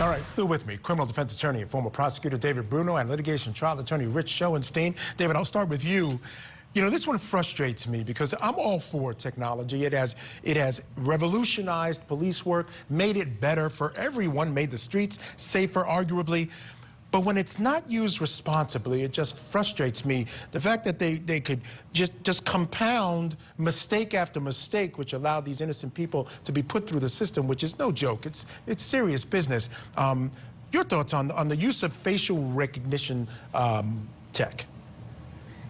All right, still with me, criminal defense attorney and former prosecutor David Bruno and litigation trial attorney Rich Schoenstein. David, I'll start with you. You know, this one frustrates me because I'm all for technology. It has revolutionized police work, made it better for everyone, made the streets safer, arguably. But when it's not used responsibly, it just frustrates me. The fact that they could just compound mistake after mistake, which allowed these innocent people to be put through the system, which is no joke. It's serious business. Your thoughts on the use of facial recognition tech?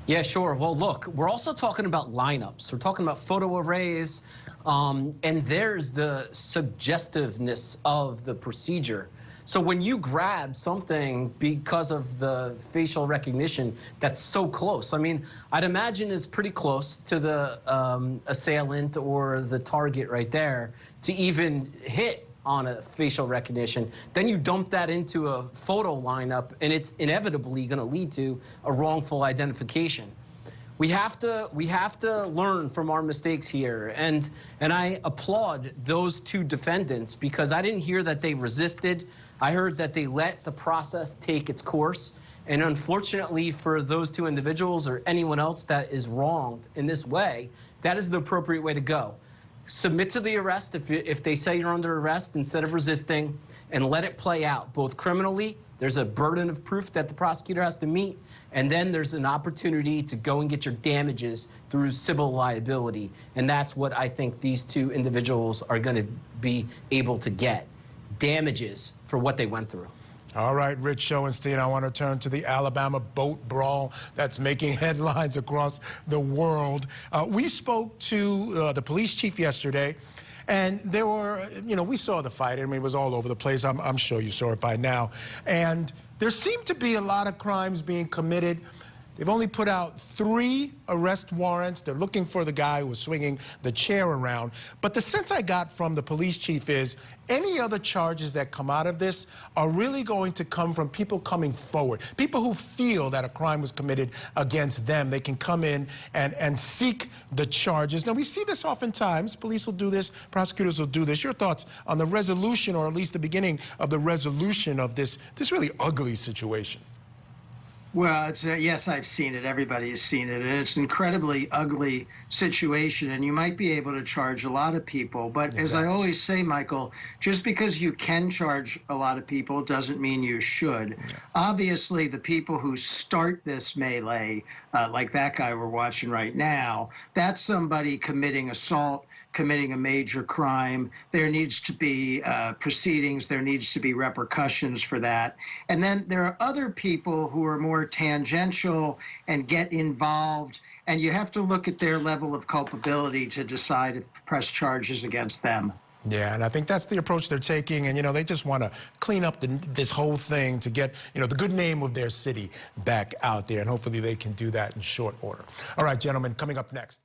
Yeah, sure. Well, look, we're also talking about lineups. We're talking about photo arrays, and there's the suggestiveness of the procedure. So when you grab something because of the facial recognition that's so close, I mean, I'd imagine it's pretty close to the assailant or the target right there to even hit on a facial recognition. Then you dump that into a photo lineup, and it's inevitably going to lead to a wrongful identification. We have to learn from our mistakes here, and I applaud those two defendants because I didn't hear that they resisted. I heard that they let the process take its course, and unfortunately for those two individuals or anyone else that is wronged in this way, that is the appropriate way to go. Submit to the arrest if they say you're under arrest instead of resisting, and let it play out. Both criminally, there's a burden of proof that the prosecutor has to meet, and then there's an opportunity to go and get your damages through civil liability. And that's what I think these two individuals are going to be able to get, damages for what they went through. All right, Rich Schoenstein, I want to turn to the Alabama boat brawl that's making headlines across the world. We spoke to the police chief yesterday, and there were, you know, we saw the fight. I mean, it was all over the place. I'm sure you saw it by now. And there seemed to be a lot of crimes being committed. They've only put out 3 arrest warrants. They're looking for the guy who was swinging the chair around. But the sense I got from the police chief is any other charges that come out of this are really going to come from people coming forward, people who feel that a crime was committed against them. They can come in and seek the charges. Now, we see this oftentimes. Police will do this. Prosecutors will do this. Your thoughts on the resolution, or at least the beginning of the resolution of this really ugly situation? Well, it's yes, I've seen it. Everybody has seen it. And it's an incredibly ugly situation. And you might be able to charge a lot of people. But exactly. As I always say, Michael, just because you can charge a lot of people doesn't mean you should. Yeah. Obviously, the people who start this melee, like that guy we're watching right now, that's somebody committing assault, committing a major crime. There needs to be proceedings. There needs to be repercussions for that. And then there are other people who are more tangential and get involved, and you have to look at their level of culpability to decide if to press charges against them. Yeah, and I think that's the approach they're taking, and, you know, they just want to clean up this whole thing to get, you know, the good name of their city back out there, and hopefully they can do that in short order. All right, gentlemen, coming up next.